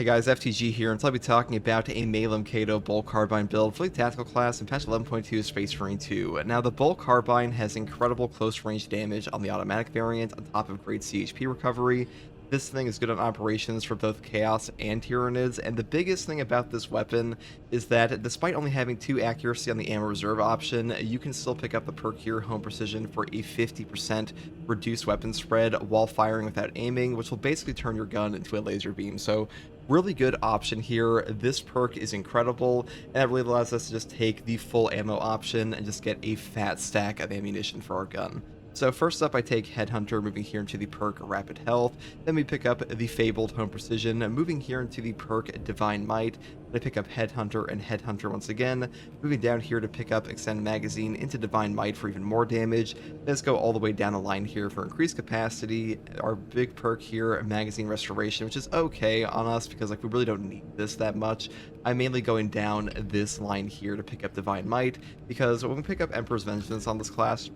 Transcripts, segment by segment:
Hey guys, FTG here, and today I'll be talking about a MAELUM CAEDO Bolt Carbine build for the Tactical class in patch 11.2 Space Marine 2. Now, the Bolt Carbine has incredible close range damage on the automatic variant on top of great CHP recovery. This thing is good on operations for both Chaos and Tyranids, and the biggest thing about this weapon is that despite only having 2 accuracy on the ammo reserve option, you can still pick up the perk here, Home Precision, for a 50% reduced weapon spread while firing without aiming, which will basically turn your gun into a laser beam. So really good option here. This perk is incredible, and it really allows us to just take the full ammo option and just get a fat stack of ammunition for our gun. So first up, I take Headhunter, moving here into the perk Rapid Health. Then we pick up the Fabled Home Precision, moving here into the perk Divine Might. Then I pick up Headhunter and Headhunter once again, moving down here to pick up Extended Magazine into Divine Might for even more damage. Let's go all the way down the line here for increased capacity. Our big perk here, Magazine Restoration, which is okay on us because like we really don't need this that much. I'm mainly going down this line here to pick up Divine Might because when we pick up Emperor's Vengeance on this class,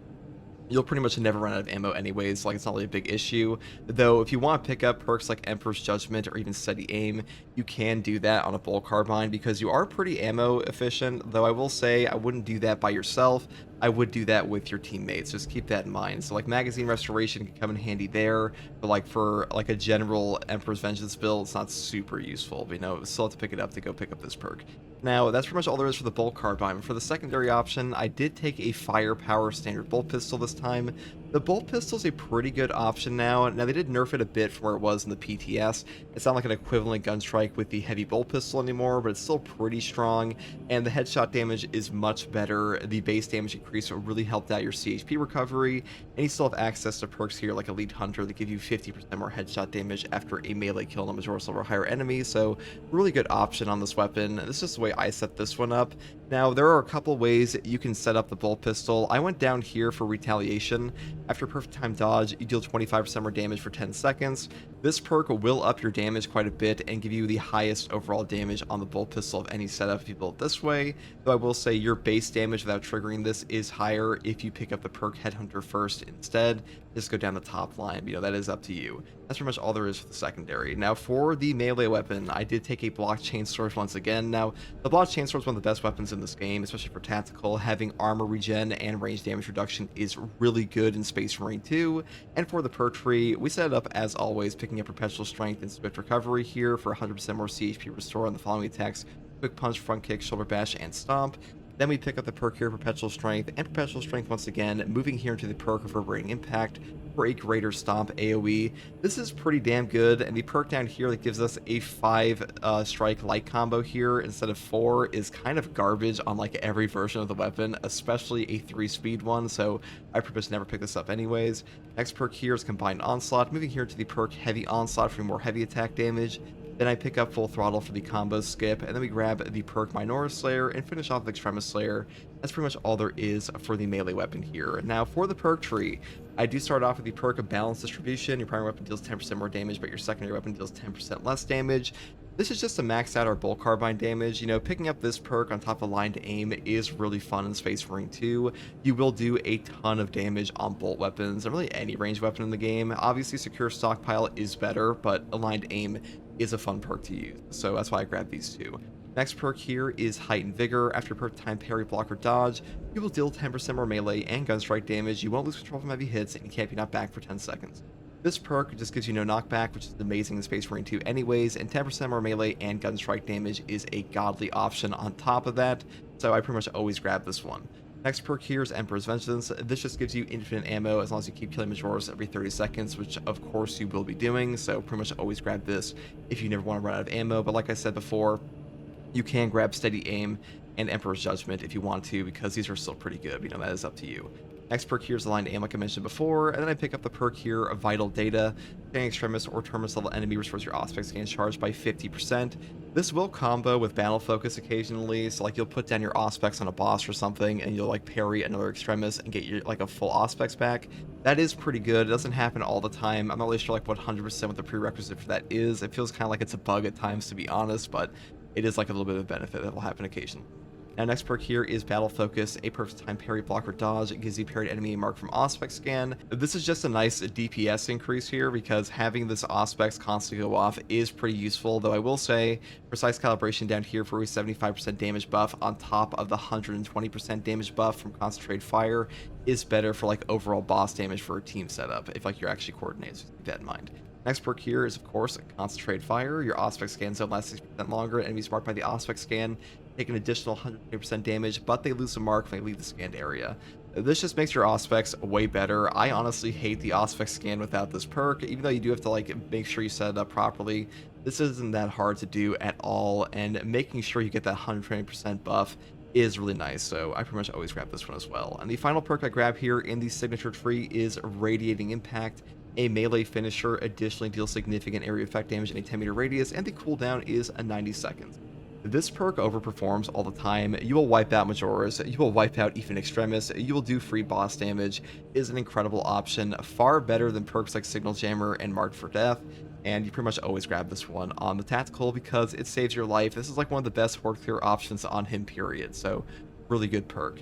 you'll pretty much never run out of ammo anyways, like it's not really a big issue. Though if you want to pick up perks like Emperor's Judgment or even Steady Aim, you can do that on a Bolt Carbine because you are pretty ammo efficient, though I will say I wouldn't do that by yourself. I would do that with your teammates. Just keep that in mind. So like Magazine Restoration can come in handy there, but like for like a general Emperor's Vengeance build, it's not super useful. But you know, still have to pick it up to go pick up this perk. Now, that's pretty much all there is for the Bolt Carbine. For the secondary option, I did take a Firepower Standard Bolt Pistol this time. The Bolt Pistol is a pretty good option now. Now, they did nerf it a bit from where it was in the PTS. It's not like an equivalent gun strike with the Heavy Bolt Pistol anymore, but it's still pretty strong, and the headshot damage is much better. The base damage increase will really helped out your CHP recovery, and you still have access to perks here like Elite Hunter that give you 50% more headshot damage after a melee kill on a majority or higher enemy, so really good option on this weapon. This is just the way I set this one up. Now, there are a couple ways you can set up the bolt pistol. I went down here for retaliation. After perfect time dodge, you deal 25% more damage for 10 seconds. This perk will up your damage quite a bit and give you the highest overall damage on the bolt pistol of any setup if you build it this way. Though I will say your base damage without triggering this is higher if you pick up the perk Headhunter first instead. Just go down the top line, you know, that is up to you. That's pretty much all there is for the secondary. Now for the melee weapon, I did take a Blocked Chainsword once again. Now, the Blocked Chainsword is one of the best weapons in this game, especially for tactical. Having armor regen and range damage reduction is really good in Space Marine 2. And for the perk tree, we set it up as always, picking up Perpetual Strength and Swift Recovery here for 100% more CHP restore on the following attacks: Quick Punch, Front Kick, Shoulder Bash, and Stomp. Then we pick up the perk here, Perpetual Strength, and Perpetual Strength once again, moving here into the perk Reverberating Impact for a greater Stomp AoE. This is pretty damn good, and the perk down here that gives us a 5 strike light combo here instead of 4 is kind of garbage on like every version of the weapon, especially a 3-speed one, so I purpose never pick this up anyways. Next perk here is Combined Onslaught, moving here to the perk Heavy Onslaught for more heavy attack damage. Then I pick up Full Throttle for the combo skip, and then we grab the perk Minoru Slayer and finish off with Extremis Slayer. That's pretty much all there is for the melee weapon here. Now for the perk tree, I do start off with the perk of Balanced Distribution. Your primary weapon deals 10% more damage, but your secondary weapon deals 10% less damage. This is just to max out our Bolt Carbine damage. You know, picking up this perk on top of Aligned Aim is really fun in Space Marine 2. You will do a ton of damage on bolt weapons, and really any ranged weapon in the game. Obviously, Secure Stockpile is better, but Aligned Aim is a fun perk to use, so that's why I grabbed these two. Next perk here is Heightened Vigor. After perk time parry, block, or dodge, you will deal 10% more melee and gun strike damage. You won't lose control from heavy hits, and you can't be knocked back for 10 seconds. This perk just gives you no knockback, which is amazing in Space Marine 2 anyways, and 10% more melee and gun strike damage is a godly option on top of that, so I pretty much always grab this one. Next perk here is Emperor's Vengeance. This just gives you infinite ammo as long as you keep killing Majoras every 30 seconds, which of course you will be doing, so pretty much always grab this if you never want to run out of ammo. But like I said before, you can grab Steady Aim and Emperor's Judgment if you want to, because these are still pretty good, you know, that is up to you. Next perk here is Aligned Aim, like I mentioned before, and then I pick up the perk here of Vital Data. Getting Extremis or Terminus level enemy restores your Auspex gains charge by 50%. This will combo with Battle Focus occasionally, so like you'll put down your Auspex on a boss or something, and you'll like parry another Extremis and get your like a full Auspex back. That is pretty good. It doesn't happen all the time. I'm not really sure like what 100% what the prerequisite for that is. It feels kind of like it's a bug at times, to be honest, but it is like a little bit of a benefit that will happen occasionally. Now, next perk here is Battle Focus, a perfect time parry, block, or dodge. It gives you parried enemy mark from Auspex scan. This is just a nice DPS increase here because having this Auspex constantly go off is pretty useful, though I will say precise calibration down here for a 75% damage buff on top of the 120% damage buff from concentrated fire is better for like overall boss damage for a team setup if like you're actually coordinated, so keep that in mind. Next perk here is, of course, Concentrated Fire. Your Auspex scan zone lasts 6% longer. Enemies marked by the Auspex scan take an additional 120% damage, but they lose a mark when they leave the scanned area. This just makes your Auspex way better. I honestly hate the Auspex scan without this perk, even though you do have to like make sure you set it up properly. This isn't that hard to do at all, and making sure you get that 120% buff is really nice, so I pretty much always grab this one as well. And the final perk I grab here in the signature tree is Radiating Impact. A melee finisher additionally deals significant area effect damage in a 10-meter radius, and the cooldown is 90 seconds. This perk overperforms all the time. You will wipe out Majoras, you will wipe out even Extremis, you will do free boss damage. It is an incredible option, far better than perks like Signal Jammer and Marked for Death, and you pretty much always grab this one on the tactical because it saves your life. This is like one of the best horde clear options on him, period, so really good perk.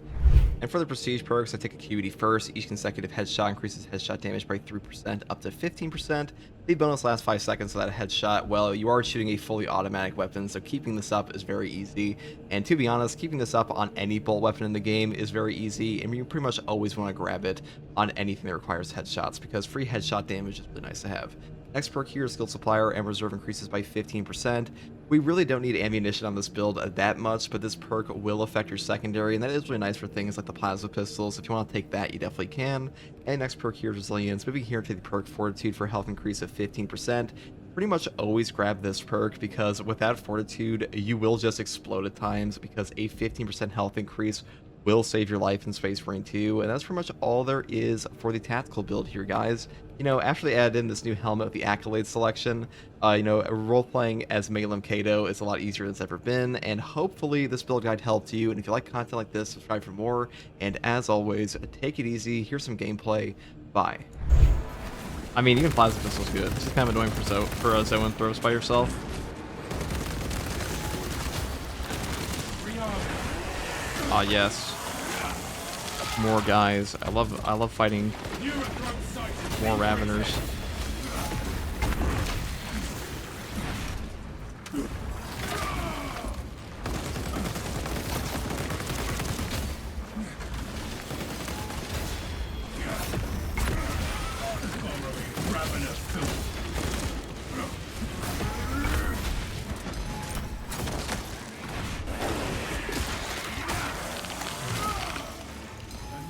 And for the prestige perks, I take Acuity first. Each consecutive headshot increases headshot damage by 3% up to 15%. The bonus lasts 5 seconds, so that headshot, well, you are shooting a fully automatic weapon, so keeping this up is very easy. And to be honest, keeping this up on any bolt weapon in the game is very easy, and you pretty much always want to grab it on anything that requires headshots, because free headshot damage is really nice to have. Next perk here is Skilled Supplier, and Reserve increases by 15%. We really don't need ammunition on this build that much, but this perk will affect your secondary, and that is really nice for things like the plasma pistols. If you want to take that, you definitely can. And next perk here is Resilience. Moving here to the perk Fortitude for health increase of 15%. Pretty much always grab this perk because without Fortitude, you will just explode at times because a 15% health increase will save your life in Space Marine 2, and that's pretty much all there is for the tactical build here, guys. You know, after they added in this new helmet with the accolade selection, you know, role-playing as MAELUM CAEDO is a lot easier than it's ever been, and hopefully this build guide helped you, and if you like content like this, subscribe for more, and as always, take it easy. Here's some gameplay. Bye. I mean, even plasma pistol's good. It's just kind of annoying for Zoan throws by yourself. Ah, yes. More guys. I love fighting more Raveners.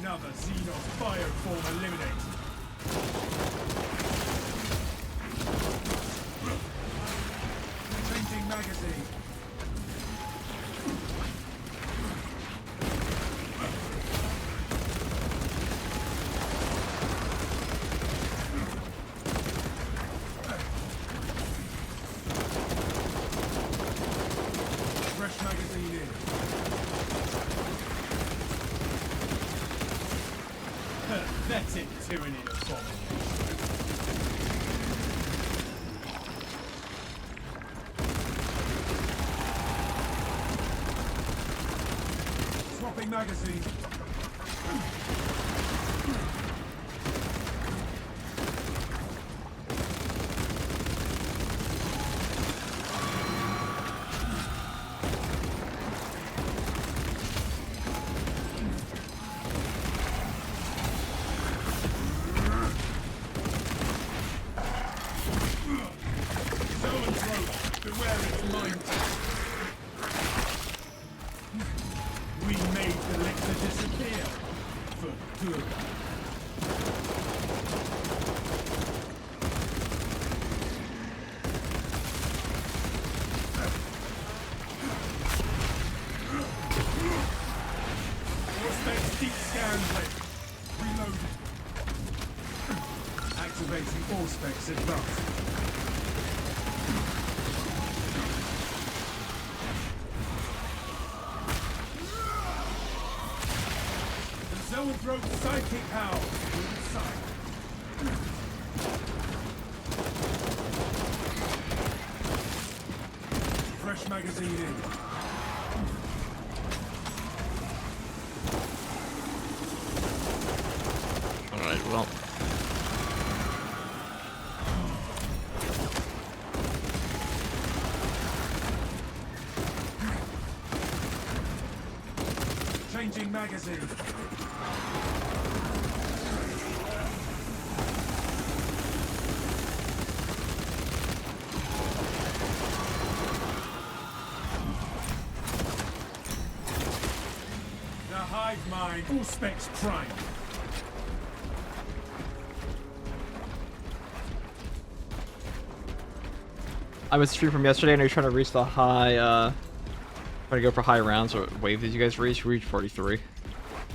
Another Xenos fire form eliminated. Changing magazine. Fresh magazine in. That's it, Tyranid abomination. Swapping magazine. Beware its mind. We made the elixir disappear for good. Auspex deep scan blade. Reloaded. Activating Auspex advanced. Zoan throat sidekick power to the side. Fresh magazine in. well. Changing magazine. The hive mind. All specs prime. I was streaming from yesterday and you're trying to reach the high, trying to go for high rounds. What wave did you guys reach? We reached 43.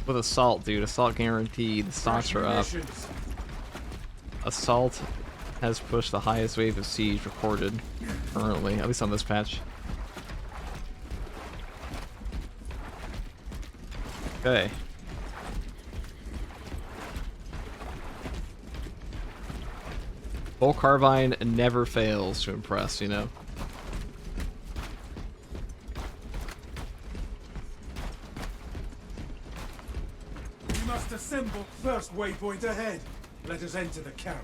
With Assault, dude. Assault guaranteed. The stocks are up. Assault has pushed the highest wave of Siege recorded currently, at least on this patch. Okay. Bull Carbine never fails to impress, you know? We must assemble. First waypoint ahead. Let us enter the camp.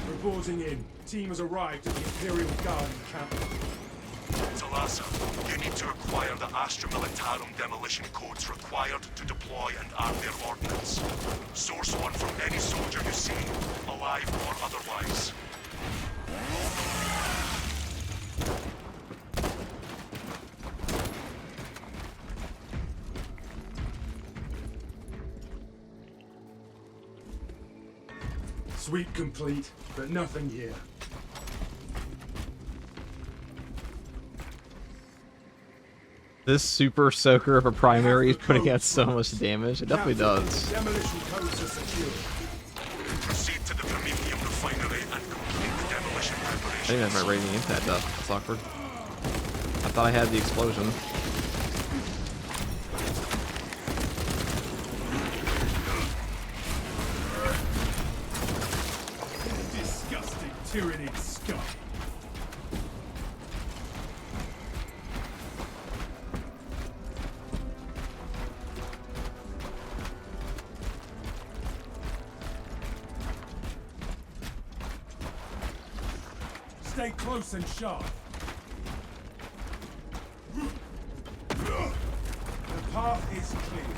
Reporting in. Team has arrived at the Imperial Garden camp. Talassa, you need to acquire the Astra Militarum demolition codes required to deploy and arm their ordnance. Source one from any soldier you see, alive or otherwise. Sweep complete, but nothing here. This super soaker of a primary is putting out so much damage. It definitely does. Demolition codes are secured. Proceed to the Prometheum refinery and complete the demolition I preparations. didn't have my rating into that stuff. That's awkward. I thought I had the explosion. Disgusting Tyranid scum. Stay close and sharp. The path is clear.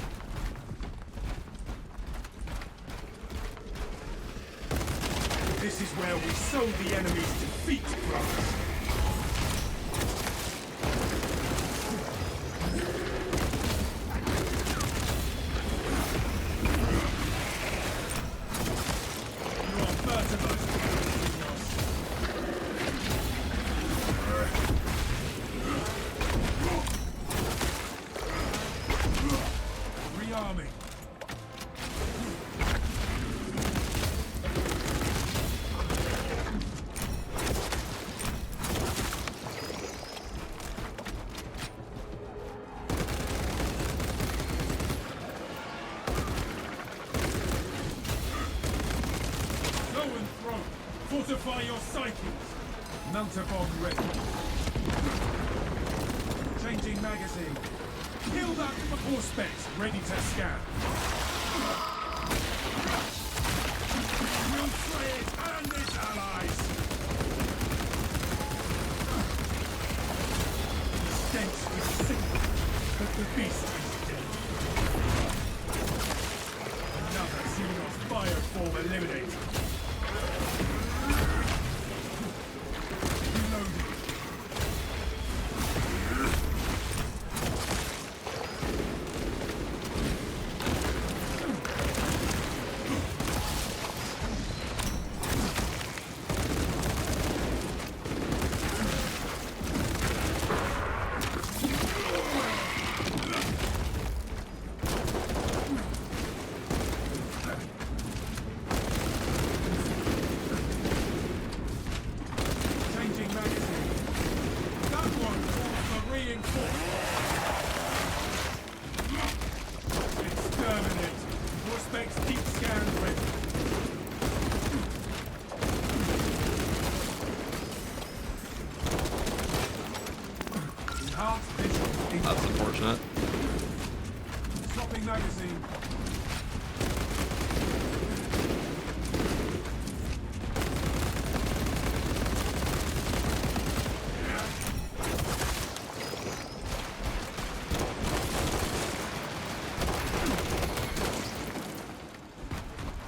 This is where we sow the enemy's defeat, brothers. You are fertilized. Rearming. Go and throw. Fortify your psyches. Melter bomb ready. Changing magazine. Kill that Auspex ready to scan. We'll slay it and its allies. The stench is sick, but the beast is dead. Another Xenos fireform eliminated. Reloading.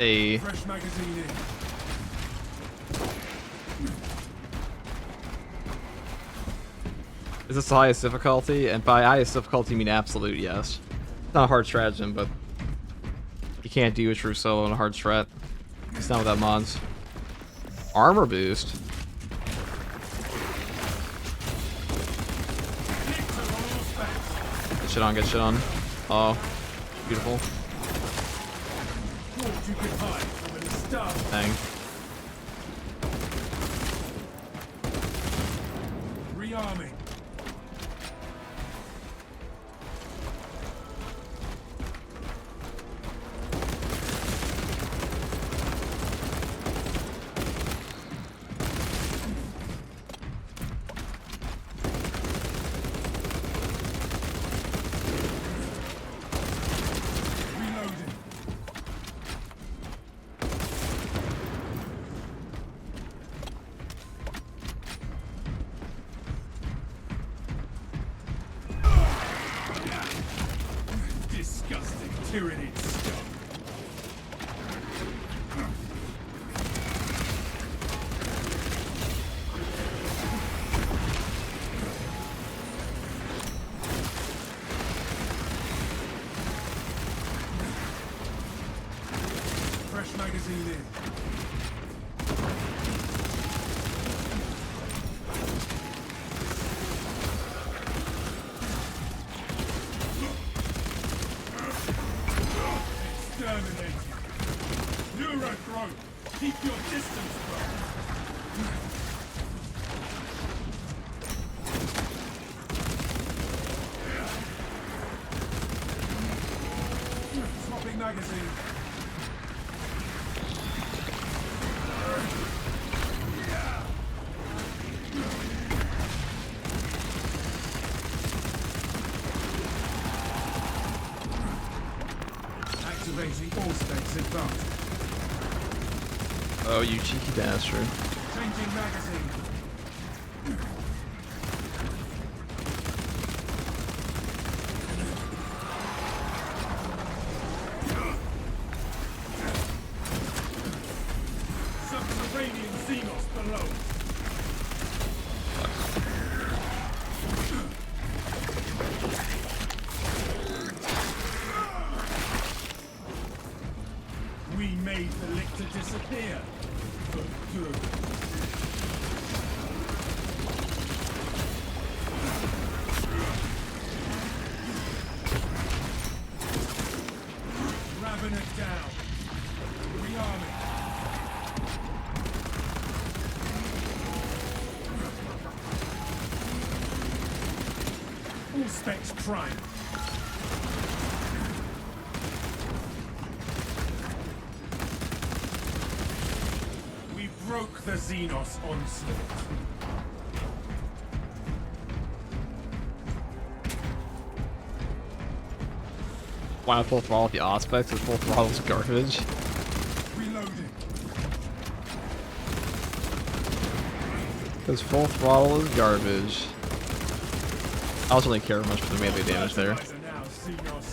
a... Fresh magazine in. Is this the highest difficulty? And by highest difficulty, I mean absolute, yes. It's not a hard stratagem, but you can't do a true solo in a hard strat. It's not without mods. Armor boost. Get shit on, get shit on. Oh, beautiful. Thought you could hide from the start. Dang. Rearming. Reloading. Disgusting Tyranid stuff. Fresh magazine in. Exterminating. Neuro throw. Keep your distance, bro. Swapping magazine. Activating all specs advanced. Oh, you cheeky bastard. Changing magazine. Subterranean Xenos below. We made the lictor disappear. For good. Ravenous down. Rearming. All specs prime. We broke the Xenos onslaught. Why not full throttle the aspects? Because full throttle is garbage. Reloading. Because full throttle is garbage. I also don't care much for the melee damage there. Fertilizer now, Xenos.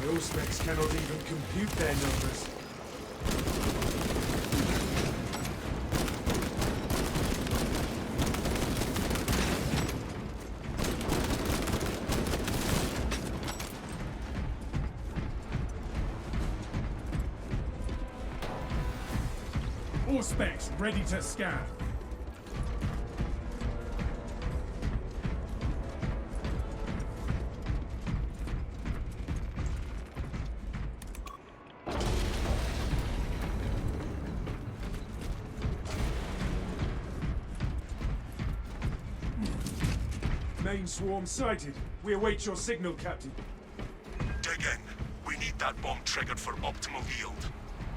My all specs cannot even compute their numbers. All specs ready to scan. Main swarm sighted. We await your signal, Captain. Dig in. We need that bomb triggered for optimal yield.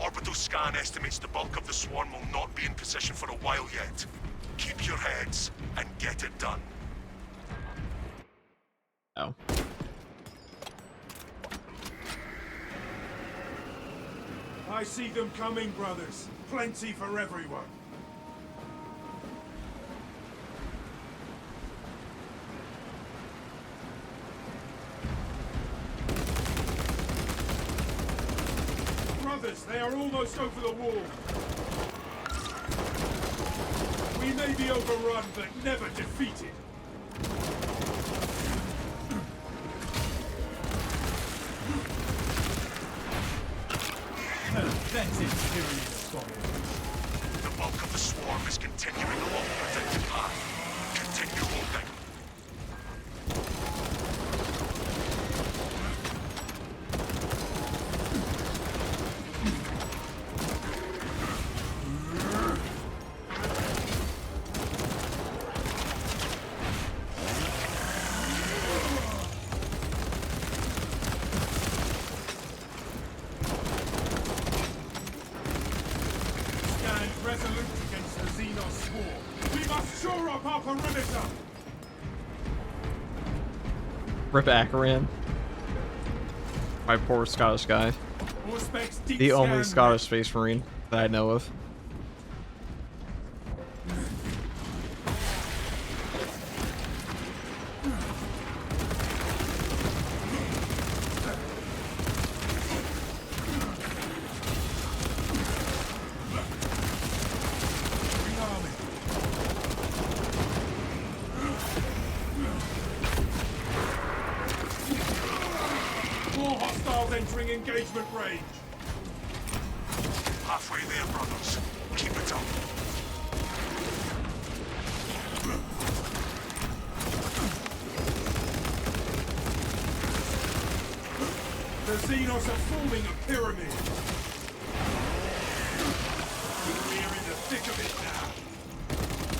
Orbital scan estimates the bulk of the swarm will not be in position for a while yet. Keep your heads and get it done. Oh. I see them coming, brothers. Plenty for everyone. brothers, they are almost over the wall. We may be overrun, but never defeated. That's it, Tyranid spotted. The bulk of the swarm is continuing along the protected path. Continue holding. Stand resolute against the Xenos swarm. We must shore up our perimeter. Rip Akaran. My poor Scottish guy. Auspex deep The only scan Scottish Space Marine that I know of. rearming. More hostiles entering engagement range. Halfway there, brothers. Keep it up. The Xenos are forming a pyramid. We're in the thick of it now.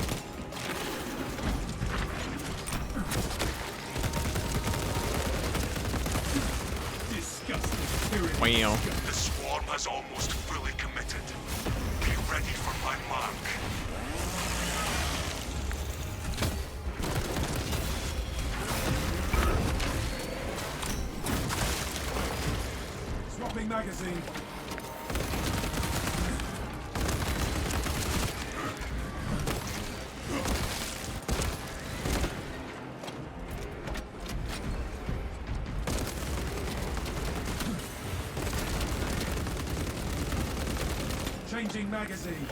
Disgusting pyramid. Wow. The swarm has almost fully committed. Be ready for my mark. Swapping magazine. Changing magazine.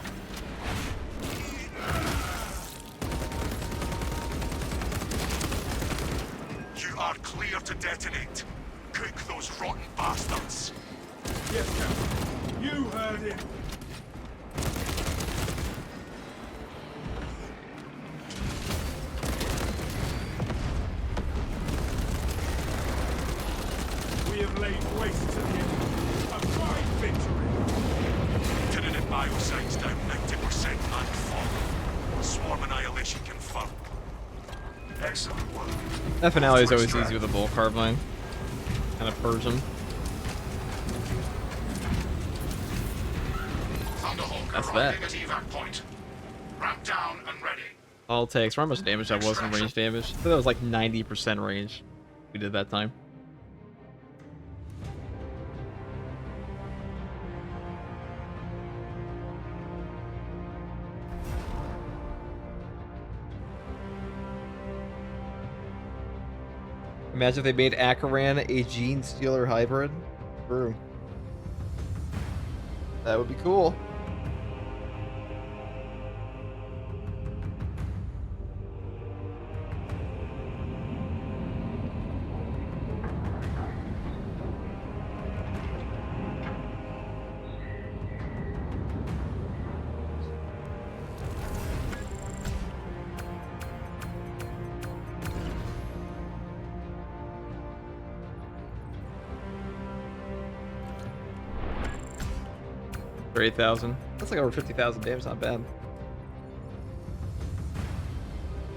You are clear to detonate. Cook those rotten bastards. Yes, Captain. You heard him. We have laid waste to the enemy. A fine victory. Tyranid biosides down 90% and fall. Swarm annihilation confirmed. Excellent work. That finale is always easy with a bull carbine. Kind of purge him. Thunderhawk That's arriving that. at evac point. Ramp down and ready. All it takes. Remember how much damage that was in range damage? I think that was like 90% range we did that time. Imagine if they made Akaran a Gene Stealer hybrid. True. That would be cool. For 8,000. That's like over 50,000 damage, not bad.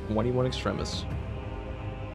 21 extremis.